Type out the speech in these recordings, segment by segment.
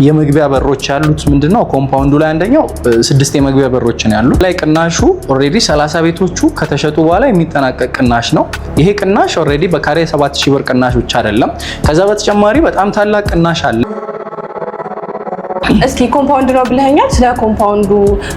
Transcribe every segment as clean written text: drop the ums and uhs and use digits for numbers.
የመግቢያ በሮች ያሉት ምንድነው ኮምፓውንዱ ላይ አንደኛው 6 የመግቢያ በሮች ነው ያሉት። ላይ ቅናሹ ኦሬዲ 30 ቤቶቹ ከተሸጡ በኋላ የሚጠናቀቅ ቅናሽ ነው። ይሄ ቅናሽ ኦሬዲ በካሬ 7000 ብር ቅናሽ ብቻ አይደለም። ከዛ በተጨማሪ በጣም ታላቅ ቅናሽ አለ። እስኪ ኮምፓውንድ ነው ብለኸኛል። ስለ ኮምፓውንዱ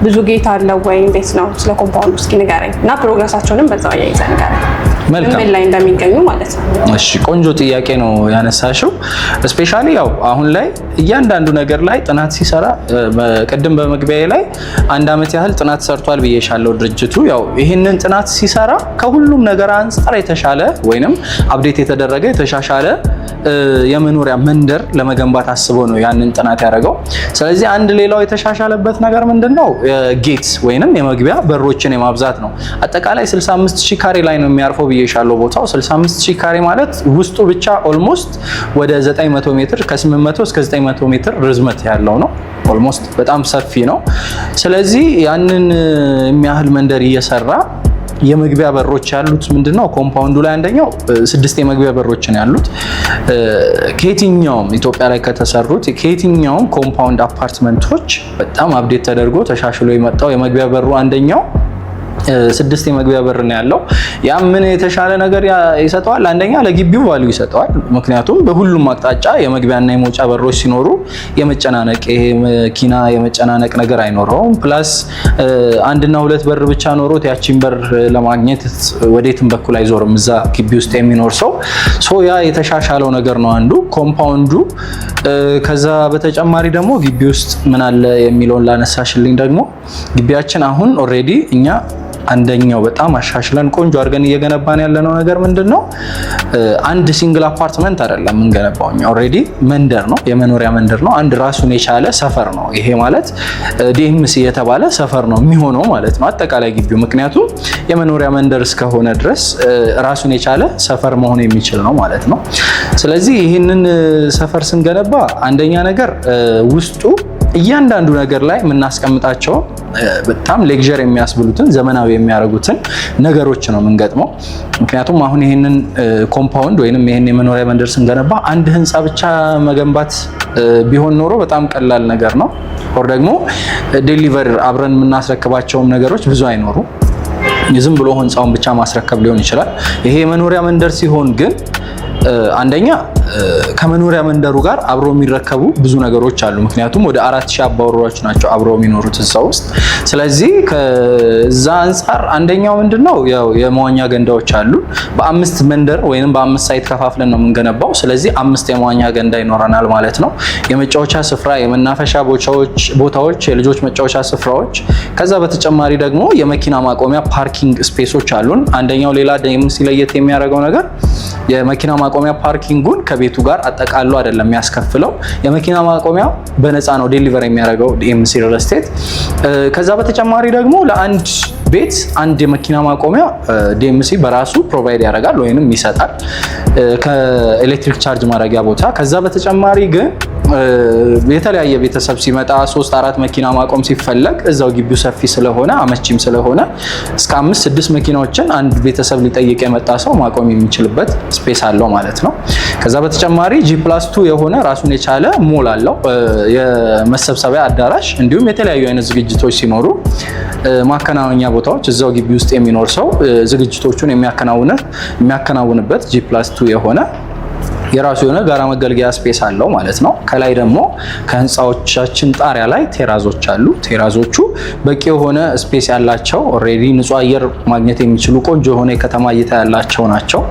ብዙ ጌታ አለው ወይ እንዴት ነው? ስለ ኮምፓውንዱ እስኪ ንገረኝ እና ፕሮግረሳቸውንም በዛው አያይዘህ ንገረኝ። ምን ላይ እንደሚገኙ ማለት ነው። እሺ ቆንጆ ጥያቄ ነው ያነሳሽው። ስፔሻሊ ያው አሁን ላይ እያንዳንዱ ነገር ላይ ጥናት ሲሰራ ቅድም በመግቢያዬ ላይ 1 አመት ያህል ጥናት ሰርቷል ብዬሻለሁ ድርጅቱ። ያው ይሄንን ጥናት ሲሰራ ከሁሉም ነገር አንፃር የተሻለ ወይንም አፕዴት የተደረገ የተሻሻለ የመኖሪያ መንደር ለመገንባት አስቦ ነው ያንን ጥናት ያደረገው። ስለዚህ አንድ ሌላው የተሻሻለበት ነገር ምንድነው ጌት ወይንም የመግቢያ በሮችን የማብዛት ነው። አጠቃላይ 65000 ካሬ ላይ ነው የሚያርፈው ብዬሻለሁ ቦታው። 65000 ካሬ ማለት ውስጡ ብቻ ኦልሞስት ወደ 900 ሜትር ከ800 እስከ 900 ሜትር ርዝመት ያለው ነው። ኦልሞስት በጣም ሰፊ ነው። ስለዚህ ያንን የሚያህል መንደር እየሰራ የመግቢያ በሮች ያሉት ምንድነው ኮምፓውንዱ ላይ አንደኛው 6 የመግቢያ በሮች ነው ያሉት። ከየትኛውም ኢትዮጵያ ላይ ከተሰሩት ከየትኛውም ኮምፓውንድ አፓርትመንቶች በጣም አፕዴት ተደርጎ ተሻሽሎ የመጣው የመግቢያ በሩ አንደኛው 6 የመግቢያ በር ነው ያለው። ያ ምን የተሻለ ነገር ይሰጠዋል? አንደኛ ለግቢው ቫልዩ ይሰጠዋል። ምክንያቱም በሁሉም አቅጣጫ የመግቢያና የመውጫ በሮች ሲኖሩ የመጨናነቅ ይሄ መኪና የመጨናነቅ ነገር አይኖረውም። ፕላስ 1 እና 2 በር ብቻ ኖሮት ያቺን በር ለማግኘት ወዴትም በኩል አይዞርም እዛ ግቢ ውስጥ የሚኖር ሰው ያ የተሻሻለው ነገር ነው አንዱ ኮምፓውንዱ። ከዛ በተጨማሪ ደግሞ ግቢ ውስጥ ምን አለ የሚለውን ላነሳሽልኝ ደግሞ ግቢያችን አሁን ኦሬዲ እኛ አንደኛው በጣም አሻሽለን ቆንጆ አድርገን እየገነባን ያለነው ነገር ምንድነው አንድ ሲንግል አፓርትመንት አይደለም የምንገነባው። እኛ ኦሬዲ መንደር ነው፣ የመኖሪያ መንደር ነው። አንድ ራሱን የቻለ ሰፈር ነው። ይሄ ማለት ዲኤምሲ የተባለ ሰፈር ነው የሚሆነው ማለት ነው አጠቃላይ ግቢው። ምክንያቱም የመኖሪያ መንደር እስከሆነ ድረስ ራሱን የቻለ ሰፈር መሆን የሚችል ነው ማለት ነው። ስለዚህ ይህንን ሰፈር ስንገነባ አንደኛ ነገር ውስጡ እያንዳንዱ ነገር ላይ የምናስቀምጣቸው በጣም ሌክዠር የሚያስብሉትን ዘመናዊ የሚያደርጉትን ነገሮች ነው የምንገጥመው። ምክንያቱም አሁን ይሄንን ኮምፓውንድ ወይንም ይሄን የመኖሪያ መንደር ስንገነባ አንድ ህንፃ ብቻ መገንባት ቢሆን ኖሮ በጣም ቀላል ነገር ነው። ኦር ደግሞ ዴሊቨር አብረን የምናስረክባቸውም ነገሮች ብዙ አይኖሩ፣ ዝም ብሎ ህንፃውን ብቻ ማስረከብ ሊሆን ይችላል። ይሄ የመኖሪያ መንደር ሲሆን ግን አንደኛ ከመኖሪያ መንደሩ ጋር አብሮ የሚረከቡ ብዙ ነገሮች አሉ። ምክንያቱም ወደ 4000 አባወራዎች ናቸው አብረው የሚኖሩት እዛ ውስጥ። ስለዚህ ከዛ አንፃር አንደኛው ምንድነው ያው የመዋኛ ገንዳዎች አሉ። በ5 መንደር ወይንም በ5 ሳይት ከፋፍለን ነው የምንገነባው። ስለዚህ 5 የመዋኛ ገንዳ ይኖረናል ማለት ነው። የመጫወቻ ስፍራ፣ የመናፈሻ ቦታዎች፣ የልጆች መጫወቻ ስፍራዎች፣ ከዛ በተጨማሪ ደግሞ የመኪና ማቆሚያ ፓርኪንግ ስፔሶች አሉን። አንደኛው ሌላ ዲኤምሲ ለየት የሚያደርገው ነገር የመኪና ማቆሚያ ፓርኪንጉን ከቤቱ ጋር አጠቃሎ አይደለም የሚያስከፍለው። የመኪና ማቆሚያ በነፃ ነው ዴሊቨር የሚያደርገው ዲኤምሲ ሪል ስቴት። ከዛ በተጨማሪ ደግሞ ለአንድ ቤት አንድ የመኪና ማቆሚያ ዲኤምሲ በራሱ ፕሮቫይድ ያደርጋል ወይንም ይሰጣል ከኤሌክትሪክ ቻርጅ ማድረጊያ ቦታ። ከዛ በተጨማሪ ግን የተለያየ ቤተሰብ ሲመጣ 3-4 መኪና ማቆም ሲፈለግ እዛው ግቢው ሰፊ ስለሆነ አመቺም ስለሆነ እስከ 5-6 መኪናዎችን አንድ ቤተሰብ ሊጠይቅ የመጣ ሰው ማቆም የሚችልበት ስፔስ አለው ማለት ነው። ከዛ በተጨማሪ G+2 የሆነ ራሱን የቻለ ሞል አለው፣ የመሰብሰቢያ አዳራሽ፣ እንዲሁም የተለያዩ አይነት ዝግጅቶች ሲኖሩ ማከናወኛ ቦታዎች እዛው ግቢ ውስጥ የሚኖር ሰው ዝግጅቶቹን የሚያከናውንበት G+2 የሆነ የራሱ የሆነ ጋራ መገልገያ ስፔስ አለው ማለት ነው። ከላይ ደግሞ ከህንፃዎቻችን ጣሪያ ላይ ቴራዞች አሉ። ቴራዞቹ በቂ የሆነ ስፔስ ያላቸው ኦሬዲ ንጹህ አየር ማግኘት የሚችሉ ቆንጆ የሆነ የከተማ እይታ ያላቸው ናቸው።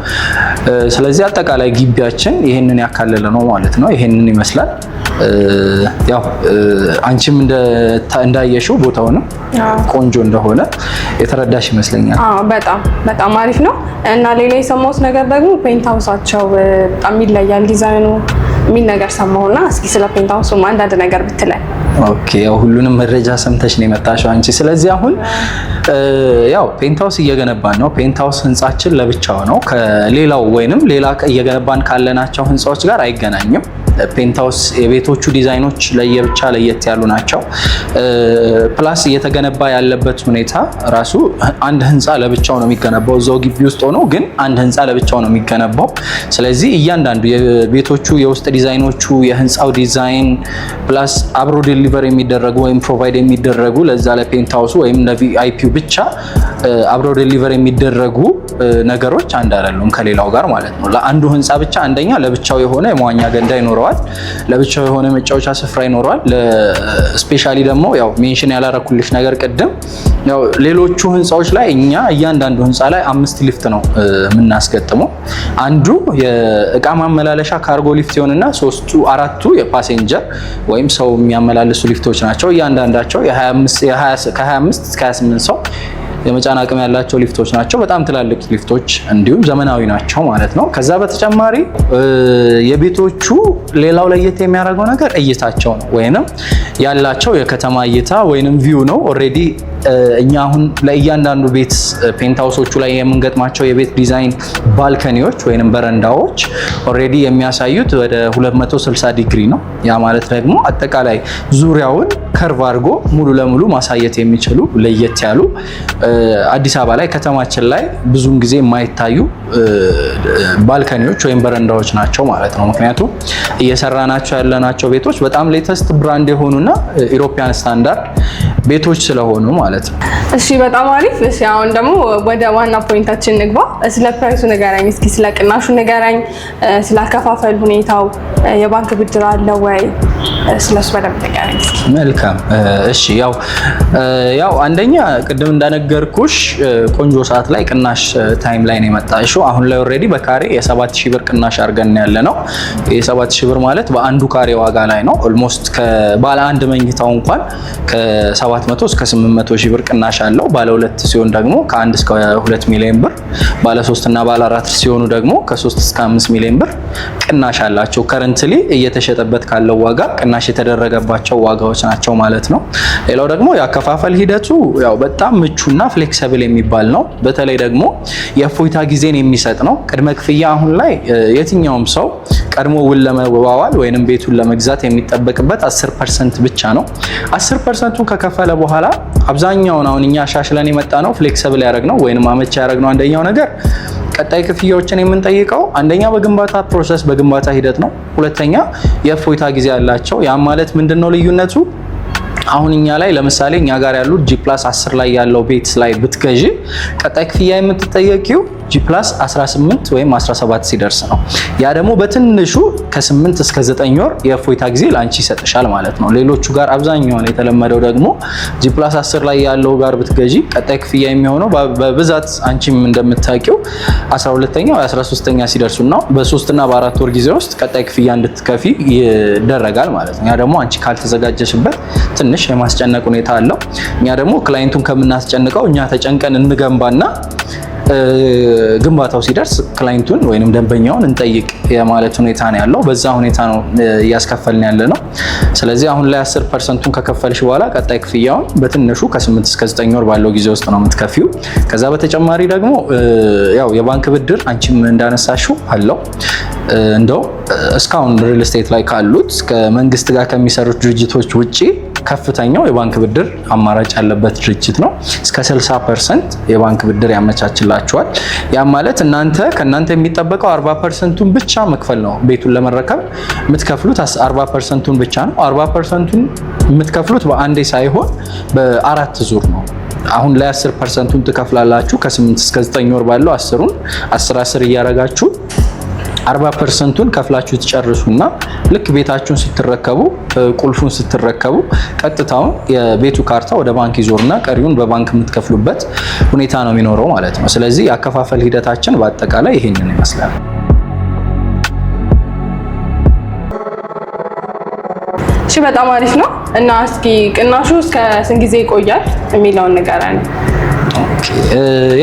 ስለዚህ አጠቃላይ ግቢያችን ይሄንን ያካለለ ነው ማለት ነው። ይሄንን ይመስላል። ያው አንቺም እንዳየሽው ቦታውንም ቆንጆ እንደሆነ የተረዳሽ ይመስለኛል። በጣም አሪፍ ነው። እና ሌላ የሰማሁት ነገር ደግሞ ፔንትሃውሳቸው በጣም ይለያል ዲዛይኑ የሚል ነገር ሰማሁና እስኪ ስለ ፔንትሃውሱ አንዳንድ ነገር ብትለን። ኦኬ፣ ያው ሁሉንም መረጃ ሰምተሽ ነው የመጣሽው አንቺ። ስለዚህ አሁን ያው ፔንትሃውስ እየገነባን ነው። ፔንትሃውስ ህንጻችን ለብቻው ነው ከሌላው ወይንም ሌላ እየገነባን ካለናቸው ህንጻዎች ጋር አይገናኝም። ፔንታውስ የቤቶቹ ዲዛይኖች ለየብቻ ለየት ያሉ ናቸው። ፕላስ እየተገነባ ያለበት ሁኔታ ራሱ አንድ ህንፃ ለብቻው ነው የሚገነባው። እዛው ግቢ ውስጥ ሆኖ ግን አንድ ህንፃ ለብቻው ነው የሚገነባው። ስለዚህ እያንዳንዱ የቤቶቹ የውስጥ ዲዛይኖቹ፣ የህንፃው ዲዛይን ፕላስ አብሮ ዴሊቨር የሚደረጉ ወይም ፕሮቫይድ የሚደረጉ ለዛ ለፔንታውሱ ወይም ለቪአይፒው ብቻ አብሮ ዴሊቨር የሚደረጉ ነገሮች አንድ አይደሉም ከሌላው ጋር ማለት ነው። ለአንዱ ህንፃ ብቻ አንደኛ ለብቻው የሆነ የመዋኛ ገንዳ ይኖረዋል፣ ለብቻው የሆነ መጫወቻ ስፍራ ይኖረዋል። ስፔሻሊ ደግሞ ያው ሜንሽን ያላረኩልሽ ነገር ቅድም ያው ሌሎቹ ህንፃዎች ላይ እኛ እያንዳንዱ ህንፃ ላይ 5 ሊፍት ነው የምናስገጥመው። አንዱ የእቃ ማመላለሻ ካርጎ ሊፍት ይሆንና አራቱ የፓሴንጀር ወይም ሰው የሚያመላልሱ ሊፍቶች ናቸው። እያንዳንዳቸው ከ25 እስከ 28 ሰው የመጫን አቅም ያላቸው ሊፍቶች ናቸው። በጣም ትላልቅ ሊፍቶች እንዲሁም ዘመናዊ ናቸው ማለት ነው። ከዛ በተጨማሪ የቤቶቹ ሌላው ለየት የሚያደርገው ነገር እይታቸው ነው፣ ወይንም ያላቸው የከተማ እይታ ወይንም ቪው ነው። ኦልሬዲ እኛ አሁን ለእያንዳንዱ ቤት ፔንታውሶቹ ላይ የምንገጥማቸው የቤት ዲዛይን ባልከኒዎች ወይንም በረንዳዎች ኦልሬዲ የሚያሳዩት ወደ 260 ዲግሪ ነው። ያ ማለት ደግሞ አጠቃላይ ዙሪያውን ከርቭ አድርጎ ሙሉ ለሙሉ ማሳየት የሚችሉ ለየት ያሉ አዲስ አበባ ላይ ከተማችን ላይ ብዙም ጊዜ የማይታዩ ባልከኒዎች ወይም በረንዳዎች ናቸው ማለት ነው። ምክንያቱም እየሰራናቸው ያለናቸው ቤቶች በጣም ሌተስት ብራንድ የሆኑና ኢሮፒያን ስታንዳርድ ቤቶች ስለሆኑ ማለት ነው። እሺ በጣም አሪፍ። እሺ አሁን ደግሞ ወደ ዋና ፖይንታችን ንግባ። ስለ ፕራይሱ ንገረኝ እስኪ፣ ስለ ቅናሹ ንገረኝ፣ ስለ አከፋፈል ሁኔታው፣ የባንክ ብድር አለ ወይ? ስለሱ በደንብ ንገረኝ እስኪ። መልካም። እሺ ያው አንደኛ ቅድም እንዳነገርኩሽ ቆንጆ ሰዓት ላይ ቅናሽ ታይም ላይ ነው የመጣሽው። አሁን ላይ ኦልሬዲ በካሬ የ7000 ብር ቅናሽ አድርገን ያለ ነው። የ7000 ብር ማለት በአንዱ ካሬ ዋጋ ላይ ነው። ኦልሞስት ከባለ አንድ መኝታው እንኳን ከ700 እስከ 800 ሺህ ብር ቅናሽ አለው። ባለ 2 ሲሆን ደግሞ ከ1 እስከ 2 ሚሊዮን ብር፣ ባለ 3 እና ባለ 4 ሲሆኑ ደግሞ ከ3 እስከ 5 ሚሊዮን ብር ቅናሽ አላቸው። ከረንትሊ እየተሸጠበት ካለው ዋጋ ቅናሽ የተደረገባቸው ዋጋዎች ናቸው ማለት ነው። ሌላው ደግሞ የአከፋፈል ሂደቱ ያው በጣም ምቹና ፍሌክሲብል የሚባል ነው። በተለይ ደግሞ የእፎይታ ጊዜን የሚሰጥ ነው። ቅድመ ክፍያ አሁን ላይ የትኛውም ሰው ቀድሞ ውል ለመዋዋል ወይንም ቤቱን ለመግዛት የሚጠበቅበት 10% ብቻ ነው። 10%ቱን ከከፈለ በኋላ አብዛኛውን አሁን እኛ አሻሽለን የመጣ ነው ፍሌክሲብል ያደረግነው ወይንም አመቺ ያደረግነው አንደኛው ነገር ቀጣይ ክፍያዎችን የምንጠይቀው አንደኛ በግንባታ ፕሮሰስ በግንባታ ሂደት ነው። ሁለተኛ የእፎይታ ጊዜ ያላቸው። ያ ማለት ምንድነው ልዩነቱ? አሁን እኛ ላይ ለምሳሌ እኛ ጋር ያሉ G+10 ላይ ያለው ቤት ላይ ብትገዢ ቀጣይ ክፍያ የምትጠየቂው G+18 ወይም 17 ሲደርስ ነው። ያ ደግሞ በትንሹ ከ8 እስከ 9 ወር የእፎይታ ጊዜ ላንቺ ይሰጥሻል ማለት ነው። ሌሎቹ ጋር አብዛኛውን የተለመደው ደግሞ G+10 ላይ ያለው ጋር ብትገዢ ቀጣይ ክፍያ የሚሆነው በብዛት አንቺም እንደምታውቂው 12ኛ ወይ 13ኛ ሲደርሱ ነው። በ3 እና በ4 ወር ጊዜ ውስጥ ቀጣይ ክፍያ እንድትከፊ ይደረጋል ማለት ነው። ያ ደግሞ አንቺ ካልተዘጋጀሽበት ትንሽ የማስጨነቅ ሁኔታ አለው። እኛ ደግሞ ክላይንቱን ከምናስጨንቀው እኛ ተጨንቀን እንገንባና ግንባታው ሲደርስ ክላይንቱን ወይንም ደንበኛውን እንጠይቅ የማለት ሁኔታ ነው ያለው። በዛ ሁኔታ ነው እያስከፈልን ያለ ነው። ስለዚህ አሁን ላይ 10%ቱን ከከፈልሽ በኋላ ቀጣይ ክፍያውን በትንሹ ከ8 እስከ 9 ወር ባለው ጊዜ ውስጥ ነው የምትከፊው። ከዛ በተጨማሪ ደግሞ ያው የባንክ ብድር አንቺም እንዳነሳሽው አለው። እንደው እስካሁን ሪል ስቴት ላይ ካሉት ከመንግስት ጋር ከሚሰሩት ድርጅቶች ውጪ ከፍተኛው የባንክ ብድር አማራጭ ያለበት ድርጅት ነው። እስከ 60% የባንክ ብድር ያመቻችላችኋል። ያ ማለት ከእናንተ የሚጠበቀው 40%ቱን ብቻ መክፈል ነው። ቤቱን ለመረከብ የምትከፍሉት 40%ቱን ብቻ ነው። 40%ቱን የምትከፍሉት በአንዴ ሳይሆን በ4 ዙር ነው። አሁን ላይ 10%ቱን ትከፍላላችሁ። ከ8 እስከ 9 ወር ባለው 10 እያረጋችሁ 40%ቱን ከፍላችሁ ትጨርሱና ልክ ቤታችሁን ስትረከቡ ቁልፉን ስትረከቡ ቀጥታውን የቤቱ ካርታ ወደ ባንክ ይዞርና ቀሪውን በባንክ የምትከፍሉበት ሁኔታ ነው የሚኖረው ማለት ነው። ስለዚህ የአከፋፈል ሂደታችን በአጠቃላይ ይሄንን ይመስላል። እሺ በጣም አሪፍ ነው። እና እስኪ ቅናሹ እስከ ስንት ጊዜ ይቆያል የሚለውን ንገረን።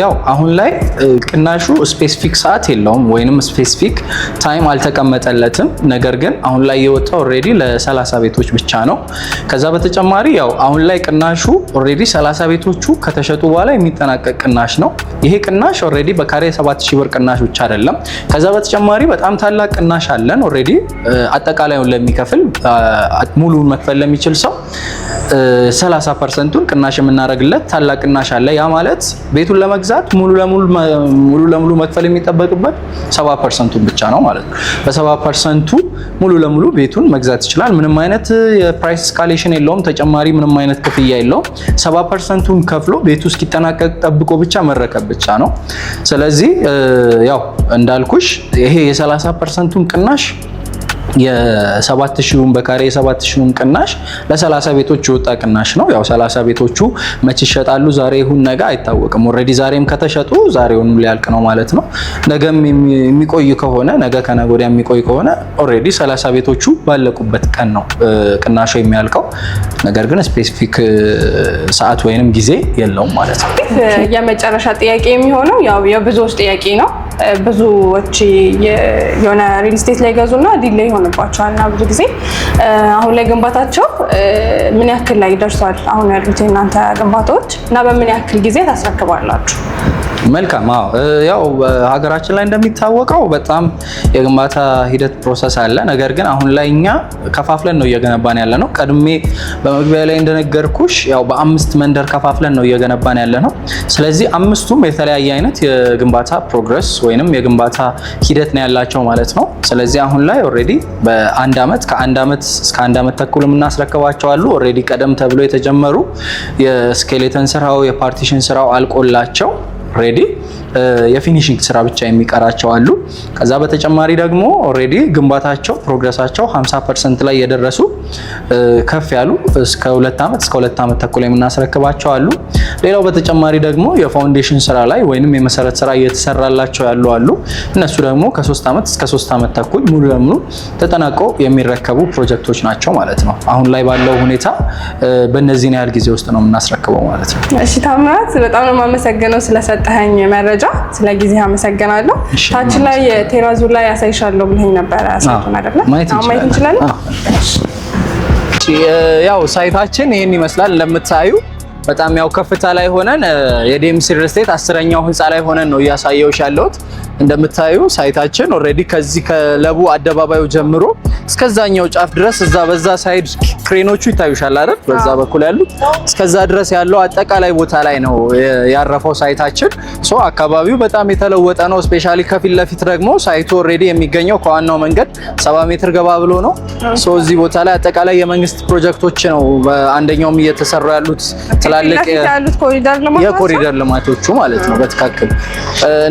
ያው አሁን ላይ ቅናሹ ስፔሲፊክ ሰዓት የለውም ወይንም ስፔሲፊክ ታይም አልተቀመጠለትም። ነገር ግን አሁን ላይ የወጣው ኦልሬዲ ለ30 ቤቶች ብቻ ነው። ከዛ በተጨማሪ ያው አሁን ላይ ቅናሹ ኦልሬዲ 30 ቤቶቹ ከተሸጡ በኋላ የሚጠናቀቅ ቅናሽ ነው። ይሄ ቅናሽ ኦልሬዲ በካሬ 7000 ብር ቅናሽ ብቻ አይደለም። ከዛ በተጨማሪ በጣም ታላቅ ቅናሽ አለን። ኦልሬዲ አጠቃላዩን ለሚከፍል ሙሉውን መክፈል ለሚችል ሰው 30%ቱን ቅናሽ የምናደርግለት ታላቅ ቅናሽ አለ። ያ ማለት ቤቱን ለመግዛት ሙሉ ለሙሉ መክፈል የሚጠበቅበት 70%ቱን ብቻ ነው ማለት ነው። በ70%ቱ ሙሉ ለሙሉ ቤቱን መግዛት ይችላል። ምንም አይነት የፕራይስ ስካሌሽን የለውም። ተጨማሪ ምንም አይነት ክፍያ የለውም። 70%ቱን ከፍሎ ቤቱ እስኪጠናቀቅ ጠብቆ ብቻ መረከብ ብቻ ነው። ስለዚህ ያው እንዳልኩሽ ይሄ የ30%ቱን ቅናሽ የ7000ውን በካሬ የ7000ውን ቅናሽ ለ30 ቤቶች የወጣ ቅናሽ ነው። ያው 30 ቤቶቹ መቼ ይሸጣሉ ዛሬ ይሁን ነገ አይታወቅም። ኦልሬዲ ዛሬም ከተሸጡ ዛሬውን ሊያልቅ ነው ማለት ነው። ነገም የሚቆይ ከሆነ ነገ ከነገ ወዲያ የሚቆይ ከሆነ ኦልሬዲ 30 ቤቶቹ ባለቁበት ቀን ነው ቅናሹ የሚያልቀው። ነገር ግን ስፔሲፊክ ሰዓት ወይንም ጊዜ የለውም ማለት ነው። የመጨረሻ ጥያቄ የሚሆነው ያው የብዙዎች ጥያቄ ነው። ብዙዎች የሆነ ሪል ስቴት ላይ ገዙና ዲሌይ ይሆንባቸዋል እና ብዙ ጊዜ አሁን ላይ ግንባታቸው ምን ያክል ላይ ደርሷል? አሁን ያሉት የእናንተ ግንባታዎች እና በምን ያክል ጊዜ ታስረክባላችሁ? መልካም። ያው ሀገራችን ላይ እንደሚታወቀው በጣም የግንባታ ሂደት ፕሮሰስ አለ። ነገር ግን አሁን ላይ እኛ ከፋፍለን ነው እየገነባን ያለ ነው። ቀድሜ በመግቢያ ላይ እንደነገርኩሽ ያው በ5 መንደር ከፋፍለን ነው እየገነባን ያለ ነው። ስለዚህ 5ቱም የተለያየ አይነት የግንባታ ፕሮግረስ ወይንም የግንባታ ሂደት ነው ያላቸው ማለት ነው። ስለዚህ አሁን ላይ ኦልሬዲ በአንድ አመት ከአንድ አመት እስከ 1 አመት ተኩል የምናስረክባቸው አሉ። ኦልሬዲ ቀደም ተብሎ የተጀመሩ የስኬሌተን ስራው የፓርቲሽን ስራው አልቆላቸው ሬዲ የፊኒሺንግ ስራ ብቻ የሚቀራቸው አሉ። ከዛ በተጨማሪ ደግሞ ኦሬዲ ግንባታቸው ፕሮግረሳቸው 50% ላይ የደረሱ ከፍ ያሉ እስከ 2 አመት እስከ 2 አመት ተኩል የምናስረክባቸው አሉ። ሌላው በተጨማሪ ደግሞ የፋውንዴሽን ስራ ላይ ወይንም የመሰረት ስራ እየተሰራላቸው ያሉ አሉ። እነሱ ደግሞ ከ3 አመት እስከ 3 አመት ተኩል ሙሉ ለሙሉ ተጠናቀው የሚረከቡ ፕሮጀክቶች ናቸው ማለት ነው። አሁን ላይ ባለው ሁኔታ በእነዚህ ያህል ጊዜ ውስጥ ነው የምናስረክበው ማለት ነው። እሺ ታምራት፣ በጣም ነው የማመሰግነው ስለሰጠኸኝ መረጃ፣ ስለ ጊዜ አመሰግናለሁ። ታች ላይ ቴራዙ ላይ ያሳይሻለሁ ብለኸኝ ነበር። ሳይቱን አይደለ? ማየት እንችላለን። ያው ሳይታችን ይሄን ይመስላል። እንደምታዩ በጣም ያው ከፍታ ላይ ሆነን የዲኤምሲ ሪል ስቴት 10ኛው ህንፃ ላይ ሆነን ነው እያሳየውሽ ያለሁት። እንደምታዩ ሳይታችን ኦሬዲ ከዚህ ከለቡ አደባባዩ ጀምሮ እስከዛኛው ጫፍ ድረስ እዛ በዛ ሳይድ ክሬኖቹ ይታዩሻል አይደል? በዛ በኩል ያሉት እስከዛ ድረስ ያለው አጠቃላይ ቦታ ላይ ነው ያረፈው ሳይታችን። ሶ አካባቢው በጣም የተለወጠ ነው። ስፔሻሊ ከፊት ለፊት ደግሞ ሳይቱ ኦሬዲ የሚገኘው ከዋናው መንገድ 70 ሜትር ገባ ብሎ ነው። ሶ እዚህ ቦታ ላይ አጠቃላይ የመንግስት ፕሮጀክቶች ነው በአንደኛውም እየተሰሩ ያሉት ትላልቅ የኮሪደር ልማቶቹ ማለት ነው። በትክክል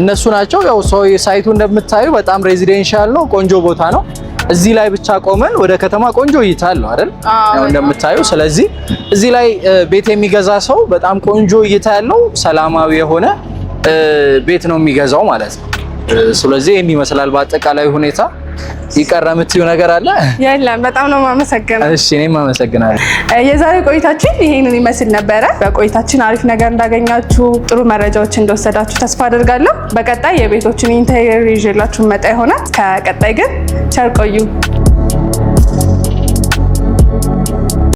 እነሱ ናቸው። ያው ሳይቱ እንደምታዩ በጣም ሬዚደንሻል ነው። ቆንጆ ቦታ ነው። እዚህ ላይ ብቻ ቆመን ወደ ከተማ ቆንጆ እይታ አለው አይደል? ያው እንደምታዩ። ስለዚህ እዚህ ላይ ቤት የሚገዛ ሰው በጣም ቆንጆ እይታ ያለው ሰላማዊ የሆነ ቤት ነው የሚገዛው ማለት ነው። ስለዚህ ይሄን ይመስላል በአጠቃላይ ሁኔታ። ይቀር የምትዩ ነገር አለ? የለም። በጣም ነው የማመሰግነው። እሺ እኔም አመሰግናለሁ። የዛሬ ቆይታችን ይሄንን ይመስል ነበረ። በቆይታችን አሪፍ ነገር እንዳገኛችሁ፣ ጥሩ መረጃዎች እንደወሰዳችሁ ተስፋ አደርጋለሁ። በቀጣይ የቤቶችን ኢንቴሪየር ይዤላችሁ መጣ ይሆናል። ከቀጣይ ግን ቸር ቆዩ።